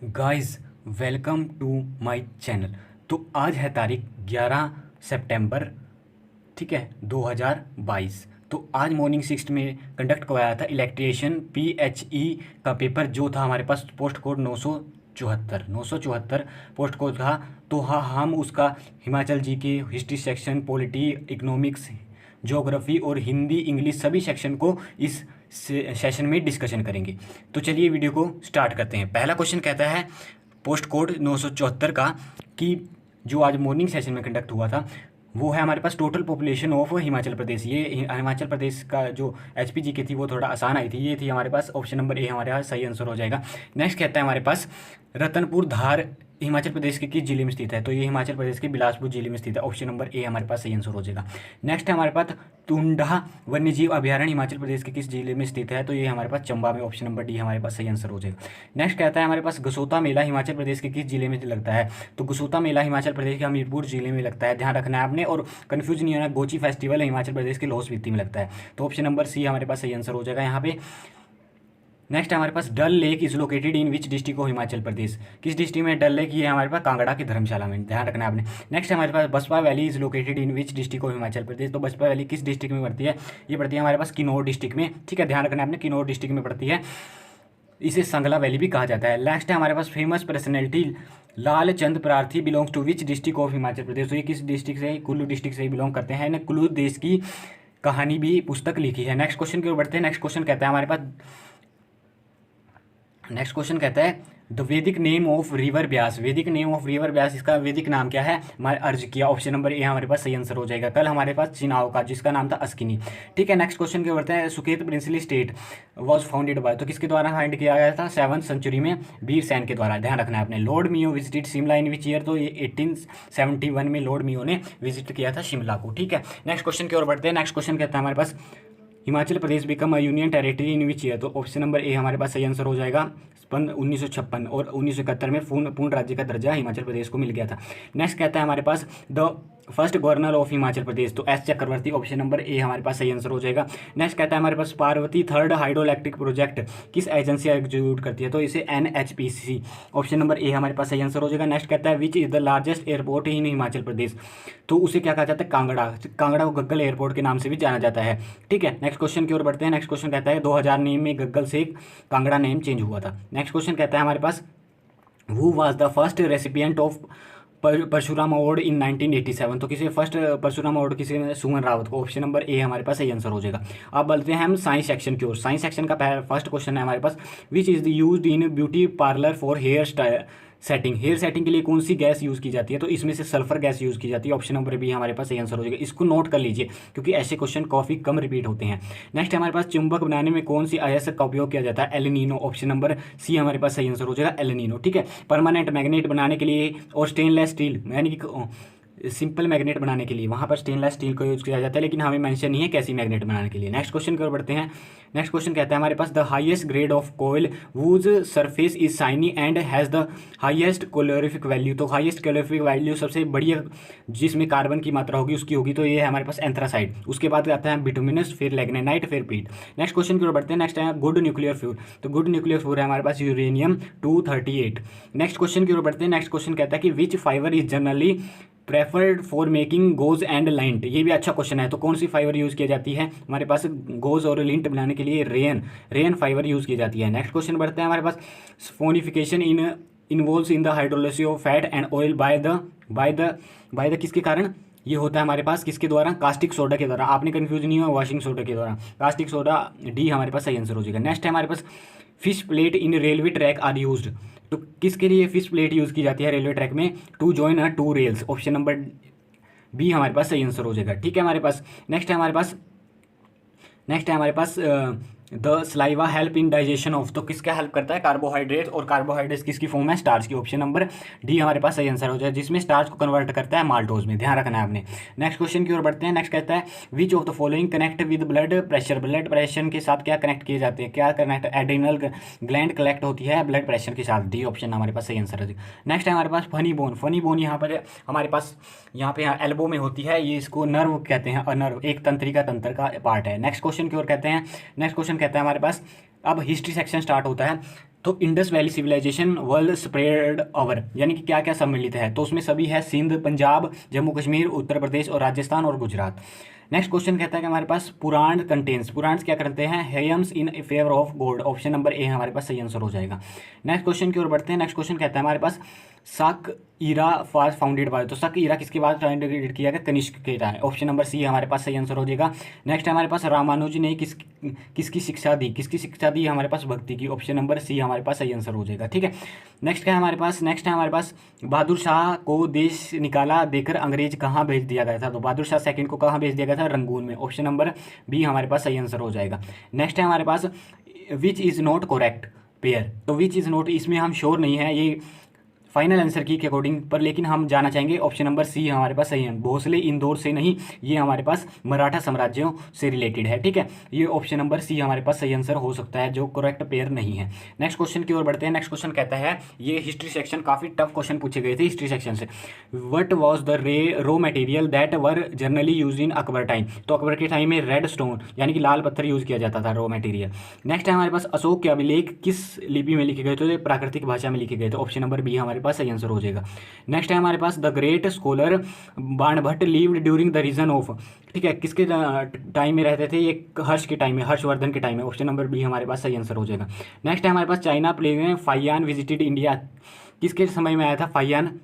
Guys, welcome to my channel. तो आज है तारीख 11 सितंबर, ठीक है, 2022। तो आज मॉर्निंग शिफ्ट में कंडक्ट करवाया था इलेक्ट्रिशियन पीएचई का पेपर, जो था हमारे पास पोस्ट कोड 974 पोस्ट कोड था। तो हाँ, हम उसका हिमाचल जी के history section, polity, economics, geography और हिंदी इंग्लिश सभी सेक्शन को इस सेशन में डिस्कशन करेंगे। तो चलिए वीडियो को स्टार्ट करते हैं। पहला क्वेश्चन कहता है पोस्ट कोड 974 का कि जो आज मॉर्निंग सेशन में कंडक्ट हुआ था वो है हमारे पास टोटल पॉपुलेशन ऑफ हिमाचल प्रदेश। ये हिमाचल प्रदेश का जो एचपीजी की थी वो थोड़ा आसान आई थी, ये थी हमारे पास ऑप्शन नंबर ए हमारे यहाँ सही आंसर हो जाएगा। नेक्स्ट कहता है हमारे पास रतनपुर धार हिमाचल प्रदेश के किस जिले में स्थित है, तो ये हिमाचल प्रदेश के बिलासपुर जिले में स्थित है। ऑप्शन नंबर ए हमारे पास सही आंसर हो जाएगा। नेक्स्ट है हमारे पास टुंडा वन्यजीव अभ्यारण्य हिमाचल प्रदेश के किस जिले में स्थित है, तो ये हमारे पास चंबा में। ऑप्शन नंबर डी हमारे पास सही आंसर हो जाएगा। नेक्स्ट कहता है हमारे पास गसोता मेला हिमाचल प्रदेश के किस जिले में लगता है, तो गसोता मेला हिमाचल प्रदेश के हमीरपुर जिले में लगता है, ध्यान रखना है आपने। और कन्फ्यूज नहीं होना, गोची फेस्टिवल हिमाचल प्रदेश के लाहौल स्पीति में लगता है। तो ऑप्शन नंबर सी हमारे पास सही आंसर हो जाएगा यहाँ पे। नेक्स्ट हमारे पास Dal lake is located in which district of Himachal Pradesh, किस डिस्ट्रिक्ट में डल लेक, ये हमारे पास कांगड़ा की धर्मशाला में, ध्यान रखना है आपने। नेक्स्ट हमारे पास Baspa valley is located in which district of Himachal Pradesh, तो बसपा वैली किस डिस्ट्रिक्ट में पड़ती है, ये पड़ती है हमारे पास किन्नौर डिस्ट्रिक्ट में, ठीक है, ध्यान रखना है आपने, किन्नौर डिस्ट्रिक्ट में पड़ती है। इसे संगला वैली भी कहा जाता है। नेक्स्ट है हमारे पास famous personality Lal Chand Prarthi belongs to which district of Himachal Pradesh, तो ये किस डिस्ट्रिक्ट से, कुल्लू डिस्ट्रिक्ट से ही बिलोंग करते हैं। कुल्लू देश की कहानी भी पुस्तक लिखी है। नेक्स्ट क्वेश्चन की ओर बढ़ते हैं। नेक्स्ट क्वेश्चन कहता है हमारे पास, नेक्स्ट क्वेश्चन कहता है द वैदिक नेम ऑफ रिवर ब्यास, वैदिक नेम ऑफ रिवर ब्यास, इसका वैदिक नाम क्या है, हमारे अर्ज किया। ऑप्शन नंबर ए हमारे पास सही आंसर हो जाएगा। कल हमारे पास चिनाव का जिसका नाम था अस्किनी, ठीक है। नेक्स्ट क्वेश्चन के बढ़ते हैं। Suket princely state was founded by, तो किसके द्वारा फाउंड किया गया था, 7वीं सेंचुरी में वीर सैन के द्वारा, ध्यान रखना है आपने। Lord Mayo visited Shimla in which year, तो ये 1871 में लॉर्ड मियो ने विजिट किया था शिमला को, ठीक है। नेक्स्ट क्वेश्चन की ओर बढ़ते हैं। नेक्स्ट क्वेश्चन कहता है हमारे पास Himachal Pradesh become a union territory in which year, तो ऑप्शन नंबर ए हमारे पास सही आंसर हो जाएगा। 1956 और 1971 में पूर्ण राज्य का दर्जा हिमाचल प्रदेश को मिल गया था। नेक्स्ट कहता है हमारे पास the first governor of Himachal Pradesh, तो S Chakravarti. Option number A हमारे पास सही आंसर हो जाएगा। नेक्स्ट कहता है हमारे पास Parvati third hydro electric project किस एजेंसी एग्जीक्यूट करती है, तो इसे एनएचपीसी। ऑप्शन नंबर ए हमारे पास सही आंसर हो जाएगा। नेक्स्ट कहता है which is the largest airport in Himachal Pradesh, तो उसे क्या कहा जाता है, कांगड़ा। कांगड़ा को गग्गल एयरपोर्ट के नाम से भी जाना जाता है, ठीक है। नेक्स्ट क्वेश्चन की ओर बढ़ते हैं। नेक्स्ट क्वेश्चन कहता है 2000 नेम में गग्गल से कांगड़ा नेम चेंज हुआ था। नेक्स्ट क्वेश्चन कहता है हमारे पास who was the first recipient of Parshuram award in 1987, तो किसी फर्स्ट परशुराम अवार्ड किसी ने, सुमन रावत को। ऑप्शन नंबर ए हमारे पास सही आंसर हो जाएगा। अब बोलते हैं हम साइंस सेक्शन की ओर। साइंस सेक्शन का फर्स्ट क्वेश्चन है हमारे पास which is the used in beauty parlour for hair setting, hair setting के लिए कौन सी गैस यूज़ की जाती है, तो इसमें से सल्फर गैस यूज़ की जाती है। ऑप्शन नंबर बी हमारे पास सही आंसर हो जाएगा। इसको नोट कर लीजिए क्योंकि ऐसे क्वेश्चन काफ़ी कम रिपीट होते हैं। नेक्स्ट हमारे पास चुंबक बनाने में कौन सी अयस्क का उपयोग किया जाता है, एलिनीनो। ऑप्शन नंबर सी हमारे पास सही आंसर हो जाएगा, एलिनीनो, ठीक है। परमानेंट मैग्नेट बनाने के लिए और स्टेनलेस स्टील यानी कि सिंपल मैग्नेट बनाने के लिए वहाँ पर स्टेनलेस स्टील को यूज किया जाता है, लेकिन हमें मेंशन नहीं है कैसी मैग्नेट बनाने के लिए। नेक्स्ट क्वेश्चन की ओर बढ़ते हैं। नेक्स्ट क्वेश्चन कहता है हमारे पास the highest grade of coal whose surface is shiny and has the highest calorific value, तो हाईएस्ट कैलोरीफिक वैल्यू सबसे बढ़िया जिसमें कार्बन की मात्रा होगी उसकी होगी, तो ये है हमारे पास एंथ्रासाइड। उसके बाद आता है बिटुमिनस, फिर लैग्नेटाइट, फिर पीट। नेक्स्ट क्वेश्चन की ओर बढ़ते हैं। नेक्स्ट है गुड न्यूक्लियर फ्यूल, तो गुड न्यूक्लियर फ्यूल है हमारे पास यूरेनियम 238। नेक्स्ट क्वेश्चन की ओर बढ़ते हैं। नेक्स्ट क्वेश्चन कहता है कि which fibre is generally preferred for making gauze and lint, ये भी अच्छा क्वेश्चन है। तो कौन सी फाइबर यूज़ की जाती है हमारे पास गोज और लिंट बनाने के लिए, रेन फाइबर यूज़ की जाती है। नेक्स्ट क्वेश्चन बढ़ते हैं हमारे पास saponification involves in the hydrolysis of fat and oil by the किसके कारण ये होता है हमारे पास, किसके द्वारा, कास्टिक सोडा के द्वारा। आपने कंफ्यूज नहीं हुआ, वॉशिंग सोडा के द्वारा। कास्टिक सोडा डी हमारे पास सही आंसर हो जाएगा। नेक्स्ट है हमारे पास fish plate in railway track are used, तो किसके लिए फिश प्लेट यूज़ की जाती है रेलवे ट्रैक में, to join a two rails. Option number B हमारे पास सही आंसर हो जाएगा, ठीक है हमारे पास। नेक्स्ट है हमारे पास the saliva help in digestion of, तो किसका हेल्प करता है, कार्बोहाइड्रेट, और कार्बोहाइड्रेट किसकी फॉर्म है, स्टार्च की। ऑप्शन नंबर डी हमारे पास सही आंसर हो जाए, जिसमें स्टार्च को कन्वर्ट करता है माल्टोज में, ध्यान रखना है आपने। नेक्स्ट क्वेश्चन की ओर बढ़ते हैं। नेक्स्ट कहता है विच of the following connect with blood pressure, blood pressure के साथ क्या कनेक्ट किए जाते हैं, क्या कनेक्ट, एड्रिनल ग्लैंड कलेक्ट होती है ब्लड प्रेशर के साथ, डी ऑप्शन हमारे पास सही आंसर है। नेक्स्ट है हमारे पास फनी बोन यहाँ पर हमारे पास यहाँ पे एल्बो में होती है, ये इसको नर्व कहते हैं, और नर्व एक तंत्रिका तंत्र का पार्ट है। नेक्स्ट क्वेश्चन की ओर कहते हैं। नेक्स्ट क्वेश्चन कहता है हमारे पास अब हिस्ट्री सेक्शन स्टार्ट होता है। तो Indus valley civilisation world spread over, यानी कि क्या क्या सम्मिलित है, तो उसमें सभी है सिंध, पंजाब, जम्मू कश्मीर, उत्तर प्रदेश और राजस्थान और गुजरात। नेक्स्ट क्वेश्चन कहता है कि हमारे पास पुराण कंटेन्स, पुराण क्या करते हैं, hymns in favour of god, option number A हमारे पास सही आंसर हो जाएगा। नेक्स्ट क्वेश्चन की ओर बढ़ते हैं। नेक्स्ट क्वेश्चन कहता है हमारे पास शक ईरा वाज फाउंडेड बाय, तो शक ईरा किसके बाद फाउंडेड किया गया, कनिष्क के टाइम, ऑप्शन नंबर सी हमारे पास सही आंसर हो जाएगा। नेक्स्ट हमारे पास रामानुज ने किसकी शिक्षा दी, किसकी शिक्षा दी हमारे पास, भक्ति की, ऑप्शन नंबर सी हमारे पास सही आंसर हो जाएगा। ठीक है, नेक्स्ट क्या है हमारे पास, नेक्स्ट है हमारे पास बहादुर शाह को देश निकाला देकर अंग्रेज कहाँ भेज दिया गया था, तो बहादुर शाह सेकंड को कहाँ भेज दिया गया था, रंगून में, ऑप्शन नंबर बी हमारे पास सही आंसर हो जाएगा। नेक्स्ट है हमारे पास which is not correct pair, तो विच इज़ नॉट, इसमें हम श्योर नहीं है ये फाइनल आंसर की के अकॉर्डिंग पर, लेकिन हम जाना चाहेंगे ऑप्शन नंबर सी हमारे पास सही है। भोसले इंदौर से नहीं, ये हमारे पास मराठा साम्राज्यों से रिलेटेड है। ठीक है, ये ऑप्शन नंबर सी हमारे पास सही आंसर हो सकता है, जो करेक्ट पेयर नहीं है। नेक्स्ट क्वेश्चन की ओर बढ़ते हैं। नेक्स्ट क्वेश्चन कहता है, ये हिस्ट्री सेक्शन, काफ़ी टफ क्वेश्चन पूछे गए थे हिस्ट्री सेक्शन से। What was the raw material that were generally use in Akbar time, तो अकबर के टाइम में रेड स्टोन यानी कि लाल पत्थर यूज किया जाता था रो मटेरियल। नेक्स्ट है हमारे पास अशोक के अभिलेख किस लिपि में लिखे गए थे, प्राकृतिक भाषा में लिखे गए थे, ऑप्शन नंबर बी हमारे पास सही आंसर हो जाएगा। नेक्स्ट है हमारे पास the great scholar Banabhatta lived during the reign of, ठीक है, किसके टाइम में रहते थे, ये हर्ष के टाइम में, हर्षवर्धन के टाइम में, ऑप्शन नंबर बी हमारे पास सही आंसर हो जाएगा। नेक्स्ट है हमारे पास चाइना प्लेग में फाइयान विजिटेड इंडिया, किसके समय में आया था फाइयान,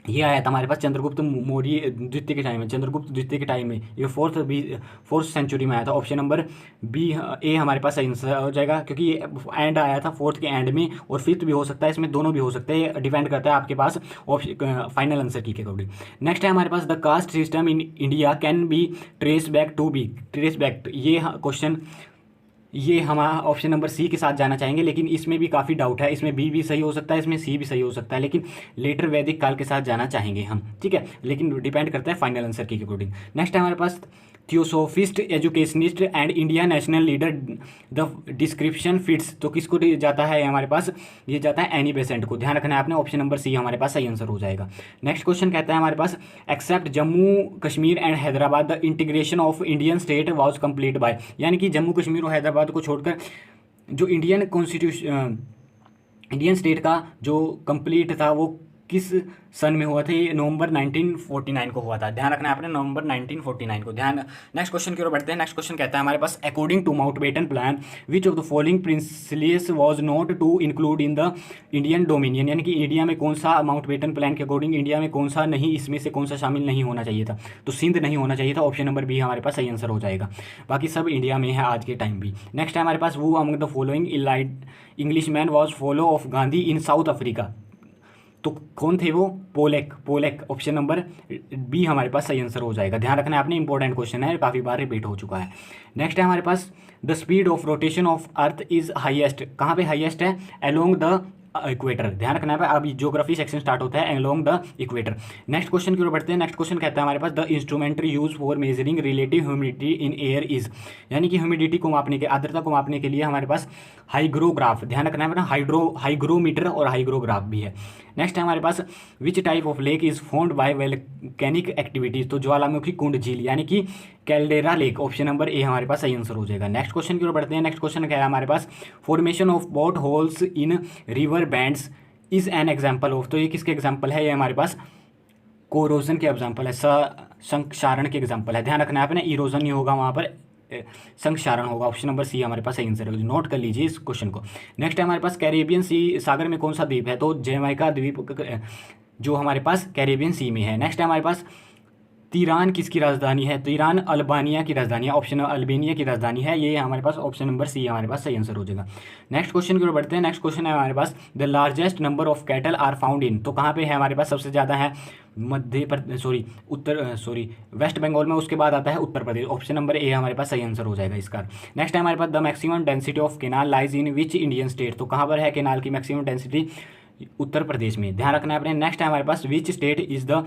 ये आया था हमारे पास चंद्रगुप्त मौर्य द्वितीय के टाइम में, चंद्रगुप्त द्वितीय के टाइम में, ये फोर्थ सेंचुरी में आया था, ऑप्शन नंबर बी ए हमारे पास सही आंसर हो जाएगा, क्योंकि ये एंड आया था फोर्थ के एंड में, और फिफ्थ भी हो सकता है, इसमें दोनों भी हो सकते हैं, ये डिपेंड करता है आपके पास फाइनल आंसर की के अकॉर्डिंग। नेक्स्ट है हमारे पास the caste system in India can be trace back to be, trace back, ये क्वेश्चन ये हम ऑप्शन नंबर सी के साथ जाना चाहेंगे, लेकिन इसमें भी काफ़ी डाउट है, इसमें बी भी सही हो सकता है, इसमें सी भी सही हो सकता है, लेकिन लेटर वैदिक काल के साथ जाना चाहेंगे हम। ठीक है, लेकिन डिपेंड करता है फाइनल आंसर की अकॉर्डिंग। नेक्स्ट है हमारे पास theosophist, educationist and India national leader, the description fits, तो किसको जाता है हमारे पास, ये जाता है एनी बेसेंट को, ध्यान रखना है आपने, ऑप्शन नंबर सी हमारे पास सही आंसर हो जाएगा। नेक्स्ट क्वेश्चन कहता है हमारे पास except Jammu Kashmir and Hyderabad the integration of Indian state was complete by, यानी कि जम्मू कश्मीर और हैदराबाद को छोड़कर जो इंडियन कॉन्स्टिट्यूशन, इंडियन स्टेट का जो कंप्लीट था वो किस सन में हुआ था, ये नवंबर 1949 को हुआ था, ध्यान रखना है आपने, नवंबर 1949 को ध्यान। नेक्स्ट क्वेश्चन की ओर बढ़ते हैं। नेक्स्ट क्वेश्चन कहता है हमारे पास according to Mountbatten plan which of the following principles was not to include in the Indian dominion, यानी कि इंडिया में कौन सा, माउंटबेटन प्लान के अकॉर्डिंग इंडिया में कौन सा नहीं, इसमें से कौन सा शामिल नहीं होना चाहिए था, तो सिंध नहीं होना चाहिए था, ऑप्शन नंबर बी हमारे पास सही आंसर हो जाएगा, बाकी सब इंडिया में है आज के टाइम भी। नेक्स्ट है हमारे पास वो among the following English man was follow of Gandhi in South Africa, तो कौन थे वो, Polak, Polak, option number B हमारे पास सही आंसर हो जाएगा, ध्यान रखना है आपने, इंपॉर्टेंट क्वेश्चन है, काफ़ी बार रिपीट हो चुका है। नेक्स्ट है हमारे पास the speed of rotation of earth is highest, कहाँ पे हाईएस्ट है, अलोंग द इक्वेटर, ध्यान रखना है, अभी ज्योग्राफी सेक्शन स्टार्ट होता है along the equator. Next question की ओर बढ़ते हैं। नेक्स्ट क्वेश्चन कहता है हमारे पास the instrument use for measuring relative humidity in air is, यानी कि ह्यूमिडिटी को मापने के, आर्द्रता को मापने के लिए हमारे पास हाइग्रोग्राफ, ध्यान रखना है ना, हाइग्रोमीटर और हाइग्रोग्राफ भी है। नेक्स्ट है हमारे पास which type of lake is found by volcanic activities, तो ज्वालामुखी कुंड झील यानी कि caldera lake, option number A हमारे पास सही आंसर हो जाएगा। नेक्स्ट क्वेश्चन की ओर बढ़ते हैं। नेक्स्ट क्वेश्चन क्या है हमारे पास formation of pot holes in river bends is an example of, तो ये किसके एग्जाम्पल है, ये हमारे पास कोरोजन के एग्जाम्पल है, संक्षारण के एग्जाम्पल है, ध्यान रखना है आपने, इरोजन नहीं होगा वहाँ पर, संक्षारण होगा, ऑप्शन नंबर सी हमारे पास सही आंसर है, नोट कर लीजिए इस क्वेश्चन को। नेक्स्ट है हमारे पास कैरेबियन सी सागर में कौन सा द्वीप है, तो जमैका द्वीप जो हमारे पास कैरेबियन सी में है। नेक्स्ट है हमारे पास तीरान किसकी राजधानी है, तो ईरान अल्बानिया की राजधानी है, ऑप्शन अल्बानिया की राजधानी है, ये हमारे पास ऑप्शन नंबर सी हमारे पास सही आंसर हो जाएगा। नेक्स्ट क्वेश्चन की ओर बढ़ते हैं। नेक्स्ट क्वेश्चन है हमारे पास the largest number of cattle are found in, तो कहाँ पे है हमारे पास सबसे ज़्यादा है, वेस्ट बंगाल में, उसके बाद आता है Uttar Pradesh, option number A हमारे पास सही आंसर हो जाएगा इसका। नेक्स्ट है हमारे पास the maximum density of canal lies in which Indian state, तो कहाँ पर है केनाल की मैक्सिमम डेंसिटी, उत्तर प्रदेश में, ध्यान रखना है आपने। नेक्स्ट है हमारे पास which state is the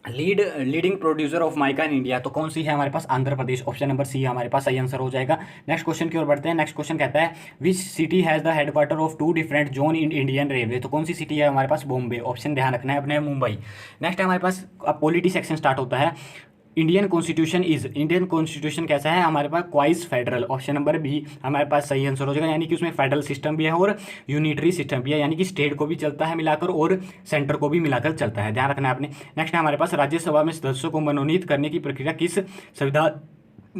leading producer of mica in India, तो कौन सी है हमारे पास, Andhra Pradesh, option number C हमारे पास सही आंसर हो जाएगा। नेक्स्ट क्वेश्चन की ओर बढ़ते हैं। नेक्स्ट क्वेश्चन कहता है which city has the headquarter of 2 different zone in Indian railway, तो कौन सी सिटी है हमारे पास, बॉम्बे, ऑप्शन ध्यान रखना है अपने, मुंबई। नेक्स्ट हमारे पास अब पॉलिटी सेक्शन स्टार्ट होता है। इंडियन कॉन्स्टिट्यूशन कैसा है हमारे पास? क्वाइस फेडरल। ऑप्शन नंबर बी हमारे पास सही आंसर हो जाएगा, यानी कि उसमें फेडरल सिस्टम भी है और यूनिटरी सिस्टम भी है, यानी कि स्टेट को भी चलता है मिलाकर और सेंटर को भी मिलाकर चलता है, ध्यान रखना है आपने। नेक्स्ट है हमारे पास राज्यसभा में सदस्यों को मनोनीत करने की प्रक्रिया किस संविधान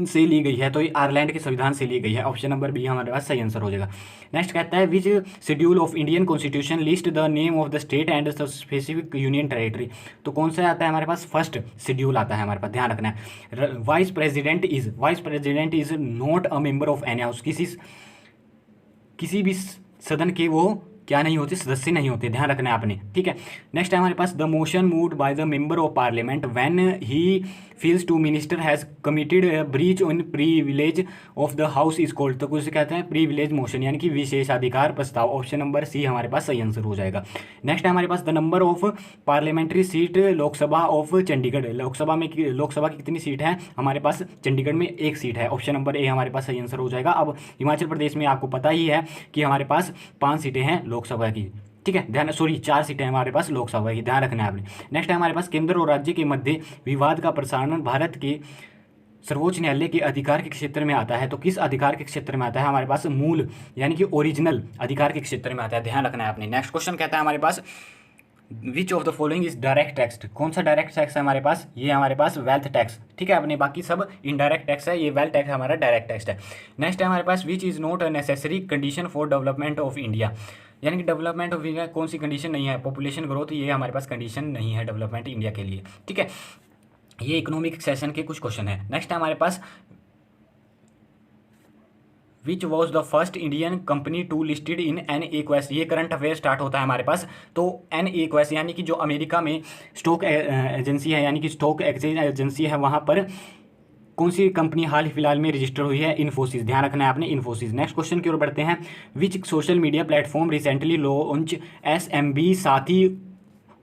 से ली गई है? तो ये आयरलैंड के संविधान से ली गई है। ऑप्शन नंबर बी हमारे पास सही आंसर हो जाएगा। नेक्स्ट कहता है which schedule of Indian constitution list the name of the state and specific union territory? तो कौन सा आता है हमारे पास? फर्स्ट शेड्यूल आता है हमारे पास, ध्यान रखना है। Vice president is not a member of any house. किसी भी सदन के वो क्या नहीं होते? सदस्य नहीं होते, ध्यान रखना है आपने, ठीक है। नेक्स्ट है हमारे पास the motion moved by the member of parliament when he feels to minister has committed breach on privilege of the house is called. तो कुछ कहते हैं प्रीविलेज मोशन, यानी कि विशेषाधिकार प्रस्ताव। ऑप्शन नंबर सी हमारे पास सही आंसर हो जाएगा। नेक्स्ट है हमारे पास the number of parliamentary seat Lok Sabha of Chandigarh. Lok Sabha की कितनी सीट है हमारे पास? चंडीगढ़ में एक सीट है। ऑप्शन नंबर ए हमारे पास सही आंसर हो जाएगा। अब हिमाचल प्रदेश में आपको पता ही है कि हमारे पास 5 सीटें हैं लोकसभा की, ठीक है, ध्यान, सॉरी 4 सीटें हमारे पास लोकसभा की, ध्यान रखना है आपने। नेक्स्ट है हमारे पास केंद्र और राज्य के मध्य विवाद का प्रसारण भारत के सर्वोच्च न्यायालय के अधिकार के क्षेत्र में आता है। तो किस अधिकार के क्षेत्र में आता है हमारे पास? मूल यानी कि ओरिजिनल अधिकार के क्षेत्र में आता है, ध्यान रखना है आपने। नेक्स्ट क्वेश्चन कहता है हमारे पास which of the following is direct tax? कौन सा डायरेक्ट टैक्स है हमारे पास? ये हमारे पास वेल्थ टैक्स, ठीक है अपने, बाकी सब इनडायरेक्ट टैक्स है, ये वेल्थ टैक्स हमारा डायरेक्ट टैक्स है। नेक्स्ट है हमारे पास which is not a necessary condition for development of India? यानी कि डेवलपमेंट ऑफ इंडिया कौन सी कंडीशन नहीं है? पॉपुलेशन ग्रोथ, ये हमारे पास कंडीशन नहीं है डेवलपमेंट इंडिया के लिए, ठीक है। ये इकोनॉमिक सेशन के कुछ क्वेश्चन है। नेक्स्ट है हमारे पास which was the first Indian company to listed in NAQS? ये करंट अफेयर स्टार्ट होता है हमारे पास। तो NAQS यानी कि जो अमेरिका में स्टॉक एजेंसी है, यानी कि स्टॉक एक्सचेंज एजेंसी है, वहाँ पर कौन सी कंपनी हाल फिलहाल में रजिस्टर हुई है? इन्फोसिस, ध्यान रखना है आपने, इन्फोसिस। नेक्स्ट क्वेश्चन की ओर बढ़ते हैं। Which social media platform recently launch SMB साथी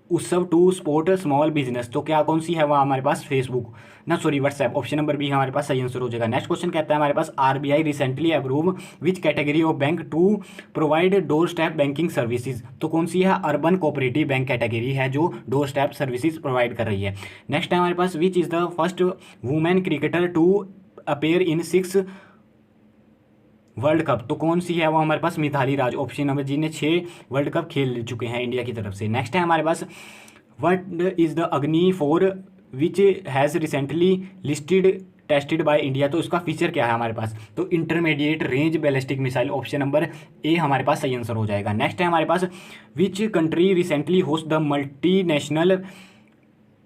उत्सव टू सपोर्ट स्मॉल बिजनेस? तो क्या कौन सी है वह हमारे पास? फेसबुक ना, sorry WhatsApp. Option number B हमारे पास सही आंसर हो जाएगा। नेक्स्ट क्वेश्चन कहता है हमारे पास RBI recently approve which category of bank to provide door step banking services? तो कौन सी है? अर्बन कोऑपरेटिव बैंक कैटेगरी है जो डोर स्टेप सर्विसेज प्रोवाइड कर रही है। नेक्स्ट है हमारे पास which is the first women cricketer to appear in 6 world cup? तो कौन सी है वो हमारे पास? मिताली राज। ऑप्शन नंबर जी ने 6 वर्ल्ड कप खेल चुके हैं इंडिया की तरफ से। नेक्स्ट है हमारे पास what is the Agni 4 which has recently listed tested by India? तो इसका फीचर क्या है हमारे पास? तो intermediate range ballistic missile. Option number A हमारे पास सही आंसर हो जाएगा। नेक्स्ट है हमारे पास which country recently host the multinational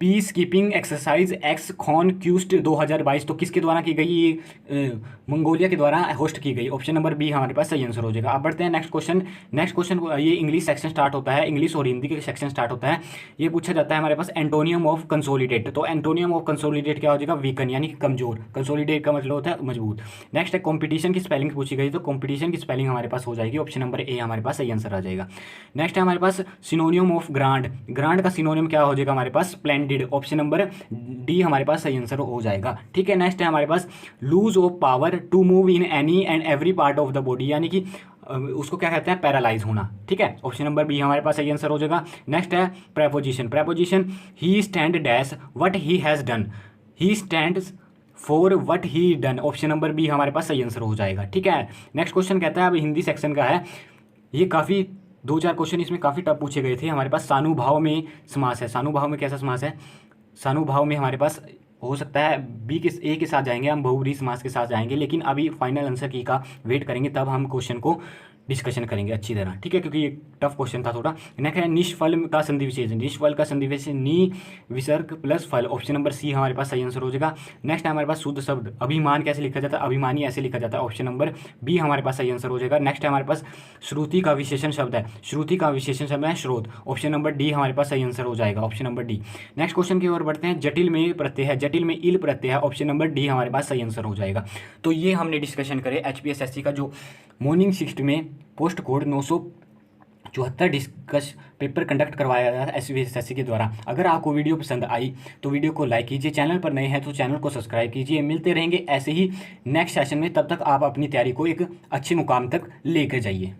peace keeping exercise ex Khaan Quest 2022? तो किसके द्वारा की गई? ये मंगोलिया के द्वारा होस्ट की गई। ऑप्शन नंबर बी हमारे पास सही आंसर हो जाएगा। अब बढ़ते हैं नेक्स्ट क्वेश्चन ये इंग्लिश सेक्शन स्टार्ट होता है, इंग्लिश और हिंदी के सेक्शन स्टार्ट होता है। ये पूछा जाता है हमारे पास एंटोनियम ऑफ कंसोलिडेट। तो एंटोनियम ऑफ कंसोलिडेट क्या हो जाएगा? वीकन, यानी कि कमजोर। कंसोलिडेट का मतलब होता है मजबूत। नेक्स्ट है कॉम्पिटिशन की स्पेलिंग पूछी गई, तो कॉम्पिटिशन की स्पेलिंग हमारे पास हो जाएगी। ऑप्शन नंबर ए हमारे पास सही आंसर आ जाएगा। नेक्स्ट है हमारे पास सिनोनियम ऑफ ग्रांड। ग्रांड का सिनोनियम क्या हो जाएगा हमारे पास? स्प्लेंडिड। ऑप्शन नंबर डी हमारे पास सही आंसर हो जाएगा, ठीक है। नेक्स्ट है हमारे पास lose of power to move in any and every part of the body, यानी कि उसको क्या कहते हैं? पैरालाइज होना, ठीक है। ऑप्शन नंबर बी हमारे पास सही आंसर हो जाएगा। नेक्स्ट है preposition he stand dash what he has done. He stands for what he done. Option number B हमारे पास सही आंसर हो जाएगा, ठीक है। नेक्स्ट क्वेश्चन कहता है अब हिंदी सेक्शन का है, ये काफ़ी 2-4 क्वेश्चन इसमें काफ़ी टफ पूछे गए थे हमारे पास। सानुभाव में समास है। सानुभाव में कैसा समास है? सानुभाव में हमारे पास हो सकता है बी के ए के साथ जाएंगे, हम बहुब्रीहि समास के साथ जाएंगे, लेकिन अभी फाइनल आंसर की का वेट करेंगे, तब हम क्वेश्चन को डिस्कशन करेंगे अच्छी तरह, ठीक है, क्योंकि ये टफ क्वेश्चन था थोड़ा। नेक्स्ट है निष्फल का संधि विशेषण। निष्फल का संधि विशेषण नी विसर्ग प्लस फल। ऑप्शन नंबर सी हमारे पास सही आंसर हो जाएगा। नेक्स्ट है हमारे पास शुद्ध शब्द। अभिमान कैसे लिखा जाता है? अभिमानी ऐसे लिखा जाता है। ऑप्शन नंबर बी हमारे पास सही आंसर हो जाएगा। नेक्स्ट है हमारे पास श्रुति का विशेषण शब्द है। श्रुति का विशेषण शब्द है स्रोत। ऑप्शन नंबर डी हमारे पास सही आंसर हो जाएगा। Option number D. Next question की ओर बढ़ते हैं। जटिल में प्रत्यय है। जटिल में इल प्रत्यय है। ऑप्शन नंबर डी हमारे पास सही आंसर हो जाएगा। तो ये हमने डिस्कशन करे HPSSC का जो मॉर्निंग शिफ्ट में post code 974 discuss paper conduct करवाया गया था HPSSC के द्वारा। अगर आपको वीडियो पसंद आई तो वीडियो को लाइक कीजिए, चैनल पर नए हैं तो चैनल को सब्सक्राइब कीजिए। मिलते रहेंगे ऐसे ही नेक्स्ट सेशन में, तब तक आप अपनी तैयारी को एक अच्छे मुकाम तक लेकर जाइए।